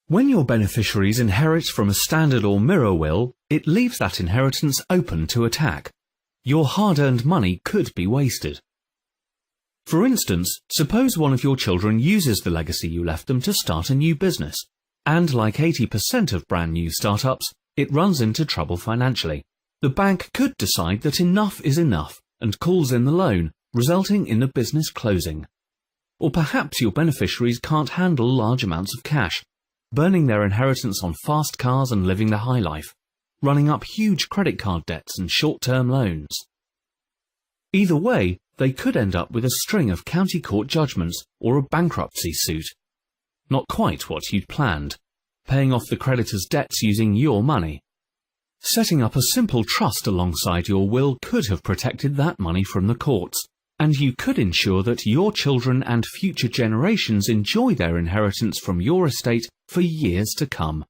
When your beneficiaries inherit from a standard or mirror will, it leaves that inheritance open to attack. Your hard-earned money could be wasted. For instance, suppose one of your children uses the legacy you left them to start a new business, and like 80% of brand new startups, it runs into trouble financially. The bank could decide that enough is enough and calls in the loan, resulting in the business closing. Or perhaps your beneficiaries can't handle large amounts of cash, burning their inheritance on fast cars and living the high life, running up huge credit card debts and short-term loans. Either way, they could end up with a string of county court judgments or a bankruptcy suit. Not quite what you'd planned, paying off the creditor's debts using your money. Setting up a simple trust alongside your will could have protected that money from the courts, and you could ensure that your children and future generations enjoy their inheritance from your estate for years to come.